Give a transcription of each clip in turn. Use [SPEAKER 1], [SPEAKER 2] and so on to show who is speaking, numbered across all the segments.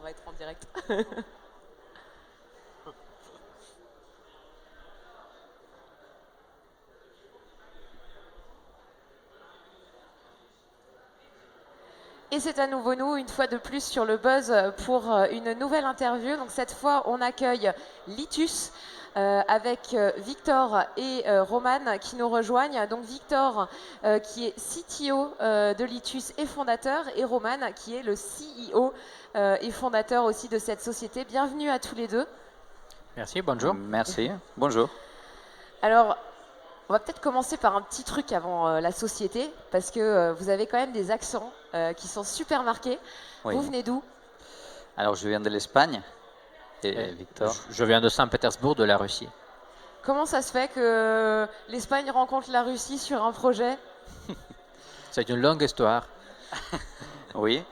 [SPEAKER 1] va être en direct. Et c'est à nouveau nous, une fois de plus, sur le Buzz pour une nouvelle interview. Donc cette fois, on accueille Litus avec Victor et Roman qui nous rejoignent. Donc Victor qui est CTO de Litus et fondateur, et Roman qui est le CEO et fondateur aussi de cette société. Bienvenue à tous les deux.
[SPEAKER 2] Merci, bonjour.
[SPEAKER 3] Merci, bonjour.
[SPEAKER 1] Alors, on va peut-être commencer par un petit truc avant la société, parce que vous avez quand même des accents qui sont super marqués.
[SPEAKER 3] Oui.
[SPEAKER 1] Vous venez d'où?
[SPEAKER 3] Alors, je viens de l'Espagne. Et Victor?
[SPEAKER 2] Je viens de Saint-Pétersbourg, de la Russie.
[SPEAKER 1] Comment ça se fait que l'Espagne rencontre la Russie sur un projet?
[SPEAKER 2] C'est une longue histoire.
[SPEAKER 3] Oui.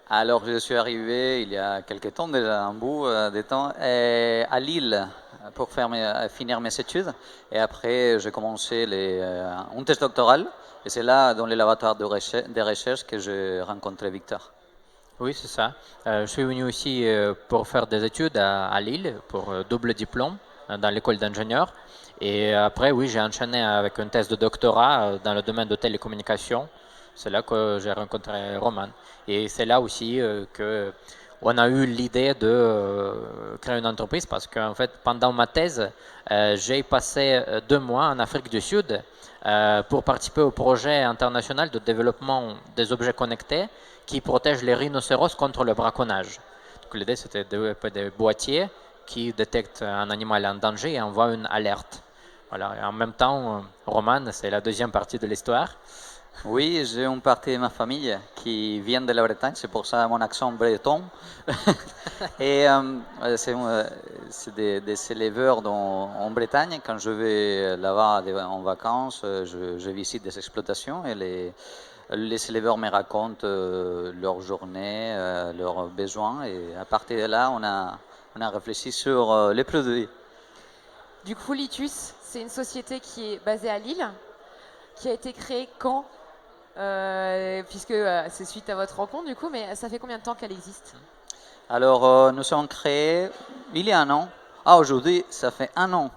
[SPEAKER 3] Alors, je suis arrivé il y a quelques temps, déjà un bout de temps, à Lille pour finir mes études. Et après, j'ai commencé une thèse doctorale. Et c'est là, dans le laboratoire de recherche, que j'ai rencontré Victor.
[SPEAKER 2] Oui, c'est ça. Je suis venu ici pour faire des études à Lille, pour double diplôme dans l'école d'ingénieur. Et après, oui, j'ai enchaîné avec une thèse de doctorat dans le domaine de télécommunications. C'est là que j'ai rencontré Roman. Et c'est là aussi qu'on a eu l'idée de créer une entreprise parce qu'en fait, pendant ma thèse, j'ai passé 2 mois en Afrique du Sud pour participer au projet international de développement des objets connectés qui protègent les rhinocéros contre le braconnage. Donc, l'idée, c'était de développer des boîtiers qui détectent un animal en danger et envoient une alerte. Voilà. Et en même temps, Roman, c'est la deuxième partie de l'histoire.
[SPEAKER 3] Oui, j'ai une partie de ma famille qui vient de la Bretagne, c'est pour ça mon accent breton. Et c'est des éleveurs en Bretagne. Quand je vais là-bas en vacances, je visite des exploitations et les éleveurs me racontent leur journée, leurs besoins. Et à partir de là, on a réfléchi sur les produits.
[SPEAKER 1] Du coup, Litus, c'est une société qui est basée à Lille, qui a été créée quand? Puisque c'est suite à votre rencontre du coup, mais ça fait combien de temps qu'elle existe?
[SPEAKER 3] Alors, nous sommes créés il y a un an. Ah, aujourd'hui, ça fait un an.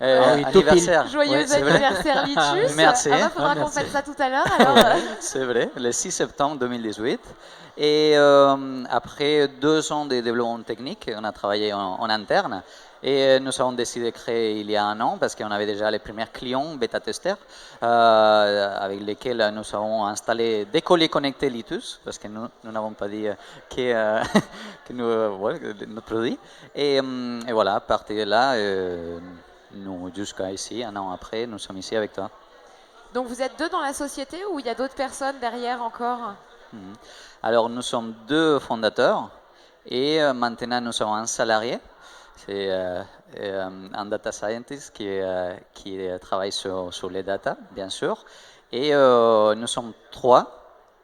[SPEAKER 2] oui,
[SPEAKER 3] anniversaire.
[SPEAKER 1] Joyeux
[SPEAKER 3] Oui, c'est vrai.
[SPEAKER 1] anniversaire Litus.
[SPEAKER 3] Merci.
[SPEAKER 1] Ah bah, faudra qu'on
[SPEAKER 2] Merci.
[SPEAKER 1] fasse ça tout à l'heure. Alors,
[SPEAKER 3] C'est vrai, le 6 septembre 2018. Et après 2 ans de développement technique, on a travaillé en interne. Et nous avons décidé de créer il y a un an parce qu'on avait déjà les premiers clients bêta-testeurs avec lesquels nous avons installé des colliers connectés Litus parce que nous n'avons pas dit que notre produit. Et voilà, à partir de là, nous, jusqu'à ici, un an après, nous sommes ici avec toi.
[SPEAKER 1] donc vous êtes deux dans la société ou il y a d'autres personnes derrière encore?
[SPEAKER 3] Alors, nous sommes 2 fondateurs et maintenant nous sommes un salarié. C'est un data scientist qui travaille sur les data, bien sûr. Et nous sommes 3.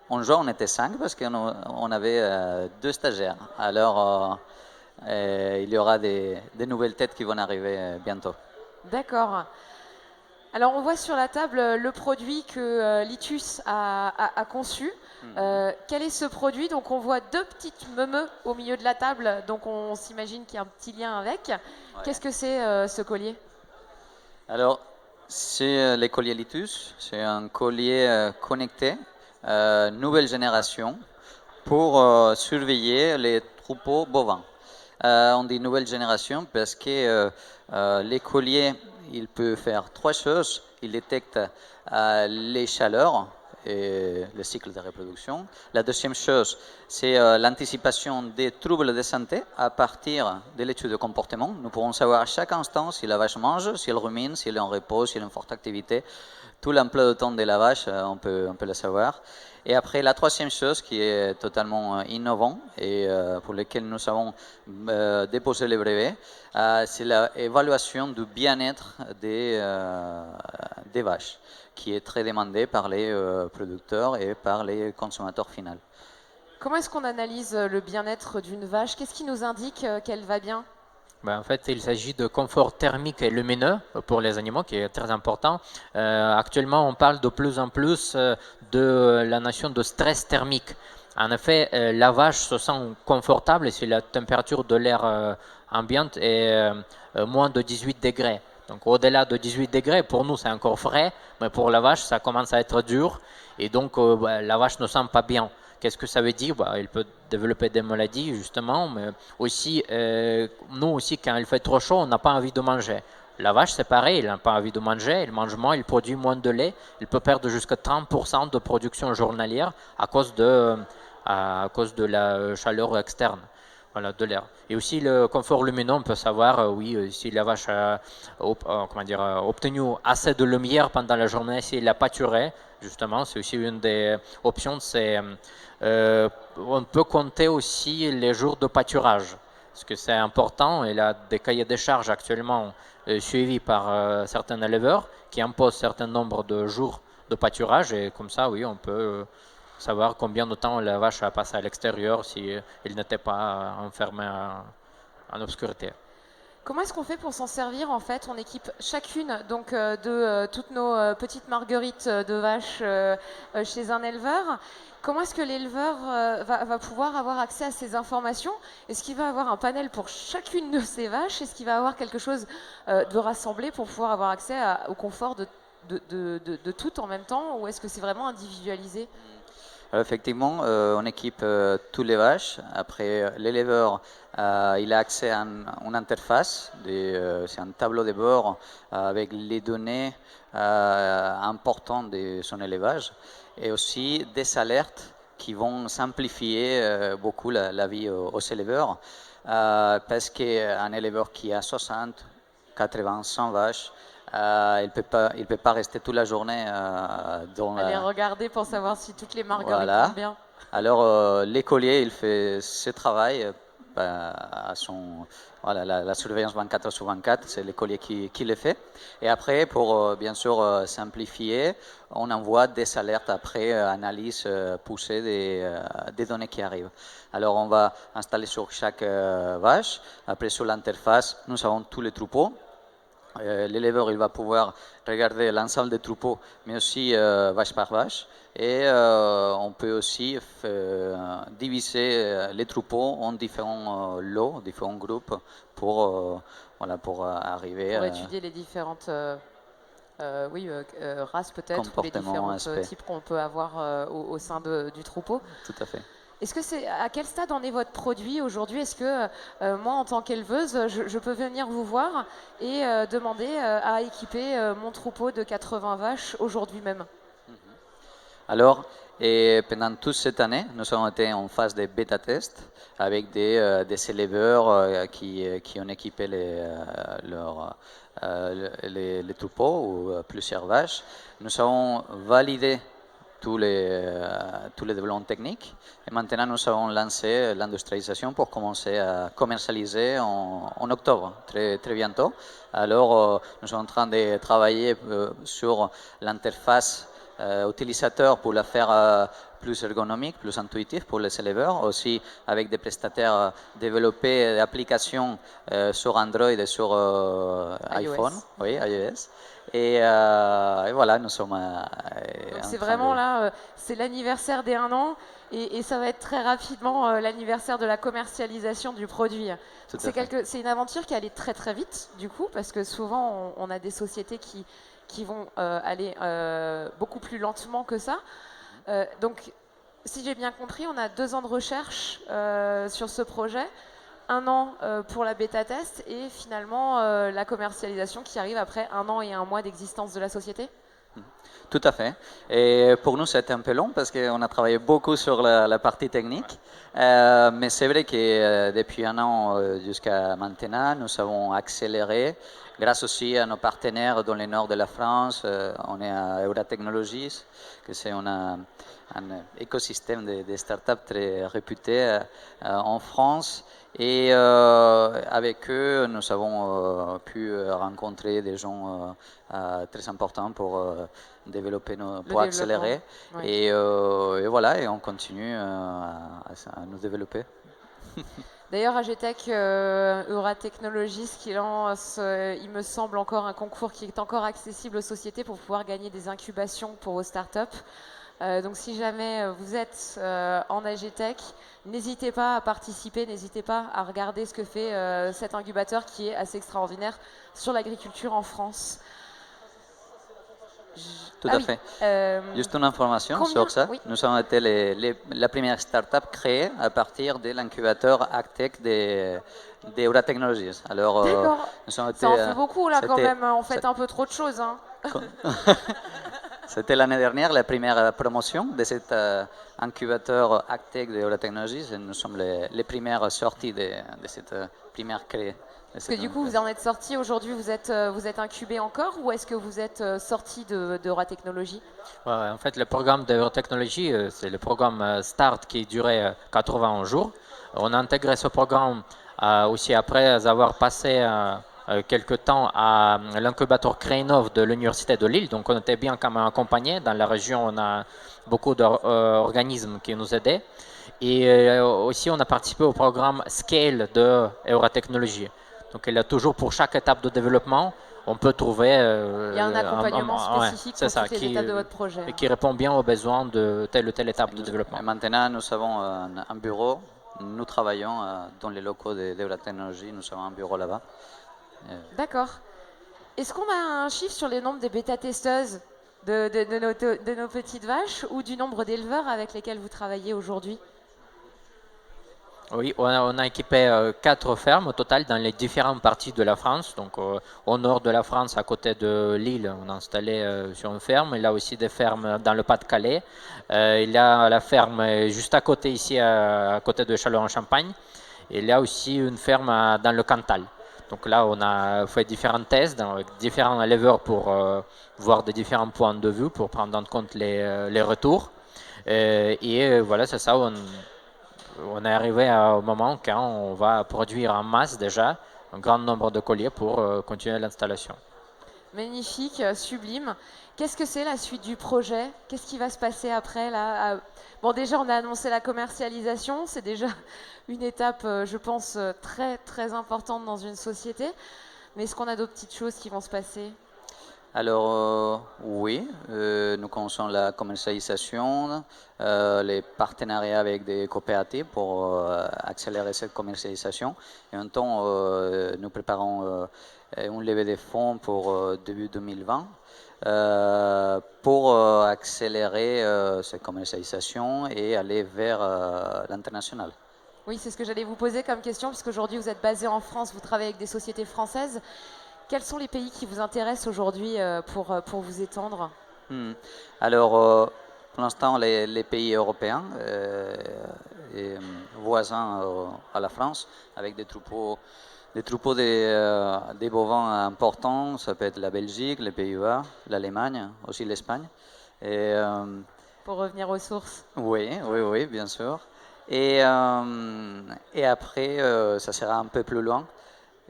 [SPEAKER 3] En juin, on était 5 parce qu'on avait 2 stagiaires. Alors, il y aura des nouvelles têtes qui vont arriver bientôt.
[SPEAKER 1] D'accord. Alors on voit sur la table le produit que Litus a conçu. Quel est ce produit? Donc on voit 2 petites meumeux au milieu de la table, donc on s'imagine qu'il y a un petit lien avec. Ouais. Qu'est-ce que c'est ce collier?
[SPEAKER 3] Alors, c'est les colliers Litus. C'est un collier connecté, nouvelle génération, pour surveiller les troupeaux bovins. On dit nouvelle génération parce que les colliers, il peut faire 3 choses. Il détecte les chaleurs et le cycle de reproduction. La deuxième chose, c'est l'anticipation des troubles de santé à partir de l'étude de comportement. Nous pourrons savoir à chaque instant si la vache mange, si elle rumine, si elle est en repos, si elle a une forte activité. Tout l'emploi de temps de la vache, on peut le savoir. Et après, la troisième chose qui est totalement innovant et pour laquelle nous avons déposé le brevet, c'est l'évaluation du bien-être des vaches, qui est très demandée par les producteurs et par les consommateurs finaux.
[SPEAKER 1] Comment est-ce qu'on analyse le bien-être d'une vache? Qu'est-ce qui nous indique qu'elle va bien?
[SPEAKER 2] En fait, il s'agit de confort thermique et lumineux pour les animaux, qui est très important. Actuellement, on parle de plus en plus de la notion de stress thermique. En effet, la vache se sent confortable si la température de l'air ambiante est moins de 18 degrés. Donc au-delà de 18 degrés, pour nous c'est encore frais, mais pour la vache ça commence à être dur et donc la vache ne sent pas bien. Qu'est-ce que ça veut dire? Elle peut développer des maladies justement, mais aussi nous aussi quand il fait trop chaud, on n'a pas envie de manger. La vache c'est pareil, elle n'a pas envie de manger, elle mange moins, elle produit moins de lait, elle peut perdre jusqu'à 30% de production journalière à cause de la chaleur externe. Voilà, de l'air. Et aussi le confort lumineux, on peut savoir, oui, si la vache a obtenu assez de lumière pendant la journée, si elle a pâturé, justement, c'est aussi une des options. On peut compter aussi les jours de pâturage, parce que c'est important. Il y a des cahiers des charges actuellement suivis par certains éleveurs qui imposent un certain nombre de jours de pâturage, et comme ça, oui, on peut savoir combien de temps la vache a passé à l'extérieur si elle n'était pas enfermée en obscurité.
[SPEAKER 1] Comment est-ce qu'on fait pour s'en servir en fait? On équipe chacune donc toutes nos petites marguerites de vaches chez un éleveur. Comment est-ce que l'éleveur va pouvoir avoir accès à ces informations? Est-ce qu'il va avoir un panel pour chacune de ces vaches? Est-ce qu'il va avoir quelque chose de rassemblé pour pouvoir avoir accès au confort de toutes en même temps? Ou est-ce que c'est vraiment individualisé?
[SPEAKER 3] Alors, effectivement, on équipe tous les vaches. Après, l'éleveur, il a accès à une interface, c'est un tableau de bord avec les données importantes de son élevage et aussi des alertes qui vont simplifier beaucoup la vie aux éleveurs. Parce qu'un éleveur qui a 60, 80, 100 vaches, il peut pas rester toute la journée dans
[SPEAKER 1] Aller regarder pour savoir si toutes les marguerites
[SPEAKER 3] Voilà.
[SPEAKER 1] vont bien.
[SPEAKER 3] Alors l'écolier, il fait ce travail la surveillance 24 sur 24, c'est l'écolier qui le fait. Et après, pour bien sûr simplifier, on envoie des alertes après analyse poussée des données qui arrivent. Alors on va installer sur chaque vache. Après sur l'interface, nous avons tous les troupeaux. L'éleveur il va pouvoir regarder l'ensemble des troupeaux, mais aussi vache par vache. Et on peut aussi diviser les troupeaux en différents lots, différents groupes pour arriver
[SPEAKER 1] pour étudier les différentes races peut-être, ou les différents types qu'on peut avoir au sein du troupeau.
[SPEAKER 3] Tout à fait.
[SPEAKER 1] Est-ce que à quel stade en est votre produit aujourd'hui? Est-ce que moi, en tant qu'éleveuse, je peux venir vous voir et demander à équiper mon troupeau de 80 vaches aujourd'hui même?
[SPEAKER 3] Alors, et pendant toute cette année, nous avons été en phase de bêta-test avec des éleveurs qui ont équipé les troupeaux ou plusieurs vaches. Nous avons validé tous les développements techniques. Et maintenant, nous avons lancé l'industrialisation pour commencer à commercialiser en octobre, très, très bientôt. Alors, nous sommes en train de travailler sur l'interface utilisateur pour la faire plus ergonomique, plus intuitive pour les éleveurs, aussi avec des prestataires développer des applications sur Android et sur iPhone, oui, iOS. Et voilà, nous sommes.
[SPEAKER 1] C'est vraiment là, c'est l'anniversaire des 1 an et ça va être très rapidement l'anniversaire de la commercialisation du produit. C'est une aventure qui allait très très vite du coup, parce que souvent on a des sociétés qui vont aller beaucoup plus lentement que ça. Donc, si j'ai bien compris, on a 2 ans de recherche sur ce projet, 1 an pour la bêta-test et finalement la commercialisation qui arrive après 1 an et 1 mois d'existence de la société.
[SPEAKER 3] Tout à fait. Et pour nous, c'était un peu long parce qu'on a travaillé beaucoup sur la partie technique. Mais c'est vrai que depuis 1 an jusqu'à maintenant, nous avons accéléré grâce aussi à nos partenaires dans le nord de la France. On est à Euratechnologies, que c'est un écosystème de startups très réputé en France. Et avec eux, nous avons pu rencontrer des gens très importants pour développer pour accélérer.
[SPEAKER 1] Ouais.
[SPEAKER 3] Et voilà, et on continue à nous développer.
[SPEAKER 1] D'ailleurs, AGTech, Euratechnologies qui lance, il me semble, encore un concours qui est encore accessible aux sociétés pour pouvoir gagner des incubations pour vos startups. Donc si jamais vous êtes en AGTech, n'hésitez pas à participer, n'hésitez pas à regarder ce que fait cet incubateur qui est assez extraordinaire sur l'agriculture en France.
[SPEAKER 3] Tout à fait. Juste une information sur ça. Oui. Nous avons été la première start-up créée à partir de l'incubateur AgTech d'Eura Technologies. Alors,
[SPEAKER 1] ça en fait beaucoup là quand même. On fait un peu trop de choses. Hein.
[SPEAKER 3] C'était l'année dernière la première promotion de cet incubateur AgTech d'Eura Technologies. Et nous sommes les premières sorties de cette première créée.
[SPEAKER 1] Parce que du coup, vous en êtes sorti aujourd'hui, vous êtes incubé encore ou est-ce que vous êtes sorti d'Eura Technologies?
[SPEAKER 2] En fait, le programme d'Eura Technologies, c'est le programme START qui durait 80 jours. On a intégré ce programme aussi après avoir passé quelques temps à l'incubateur Créinov de l'Université de Lille. Donc, on était bien quand même accompagnés. Dans la région, on a beaucoup d'organismes qui nous aidaient. Et aussi, on a participé au programme Scale de Eura Technologies. Donc, il y a toujours pour chaque étape de développement, on peut trouver
[SPEAKER 1] il y a un accompagnement spécifique pour toutes les étapes de votre projet.
[SPEAKER 2] Et qui répond bien aux besoins de telle ou telle étape de développement.
[SPEAKER 3] Et maintenant, nous avons un bureau. Nous travaillons dans les locaux d'Eura Technologies. Nous avons un bureau là-bas.
[SPEAKER 1] D'accord. Est-ce qu'on a un chiffre sur le nombre de bêta-testeuses de nos petites vaches ou du nombre d'éleveurs avec lesquels vous travaillez aujourd'hui?
[SPEAKER 2] Oui, on a équipé 4 fermes au total dans les différentes parties de la France. Donc au nord de la France, à côté de Lille, on a installé sur une ferme. Il y a aussi des fermes dans le Pas-de-Calais. Il y a la ferme juste à côté ici, à côté de Châlons-en-Champagne. Il y a aussi une ferme dans le Cantal. Donc là, on a fait différents tests avec différents éleveurs pour voir des différents points de vue, pour prendre en compte les retours. Et voilà, c'est ça. On est arrivé au moment quand on va produire en masse déjà un grand nombre de colliers pour continuer l'installation.
[SPEAKER 1] Magnifique, sublime. Qu'est-ce que c'est la suite du projet? Qu'est-ce qui va se passer après là? Bon, déjà, on a annoncé la commercialisation. C'est déjà une étape, je pense, très, très importante dans une société. Mais est-ce qu'on a d'autres petites choses qui vont se passer?
[SPEAKER 3] Alors oui, nous commençons la commercialisation, les partenariats avec des coopératives pour accélérer cette commercialisation. Et en même temps, nous préparons une levée de fonds pour début 2020 pour accélérer cette commercialisation et aller vers l'international.
[SPEAKER 1] Oui, c'est ce que j'allais vous poser comme question, puisqu'aujourd'hui vous êtes basé en France, vous travaillez avec des sociétés françaises. Quels sont les pays qui vous intéressent aujourd'hui pour vous étendre?
[SPEAKER 3] Alors, pour l'instant, les pays européens et voisins à la France, avec des troupeaux des bovins importants, ça peut être la Belgique, les Pays-Bas, l'Allemagne, aussi l'Espagne.
[SPEAKER 1] Pour revenir aux sources.
[SPEAKER 3] Oui, bien sûr. Et après, ça sera un peu plus loin.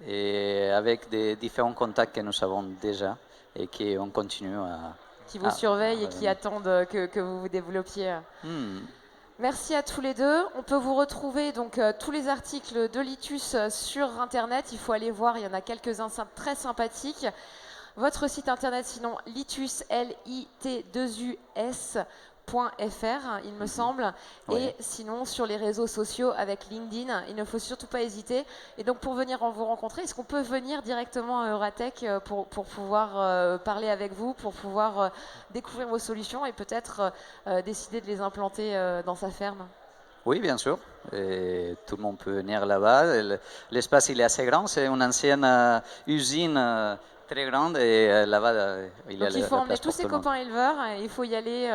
[SPEAKER 3] Et avec des différents contacts que nous avons déjà et qu'on continue à...
[SPEAKER 1] Qui vous surveillent et qui attendent que vous vous développiez. Merci à tous les deux. On peut vous retrouver donc tous les articles de Litus sur Internet. Il faut aller voir, il y en a quelques-uns très sympathiques. Votre site Internet, sinon, litus, L-I-T-2-U-S.fr, il me semble.
[SPEAKER 3] Oui.
[SPEAKER 1] Et sinon, sur les réseaux sociaux avec LinkedIn, il ne faut surtout pas hésiter. Et donc, pour venir vous rencontrer, est-ce qu'on peut venir directement à Euratech pour pouvoir parler avec vous, pour pouvoir découvrir vos solutions et peut-être décider de les implanter dans sa ferme?
[SPEAKER 3] Oui, bien sûr. Et tout le monde peut venir là-bas. L'espace, il est assez grand. C'est une ancienne usine très grande et là-bas,
[SPEAKER 1] il faut emmener tous ses copains éleveurs. Il faut y aller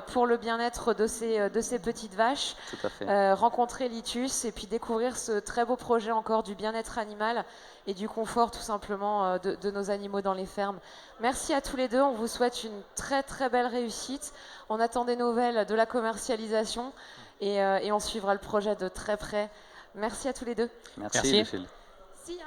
[SPEAKER 1] pour le bien-être de ces petites vaches.
[SPEAKER 3] Tout à fait.
[SPEAKER 1] Rencontrer Litus et puis découvrir ce très beau projet encore du bien-être animal et du confort tout simplement de nos animaux dans les fermes. Merci à tous les deux. On vous souhaite une très très belle réussite. On attend des nouvelles de la commercialisation et on suivra le projet de très près. Merci à tous les deux.
[SPEAKER 3] Merci. Lucille.
[SPEAKER 1] See ya.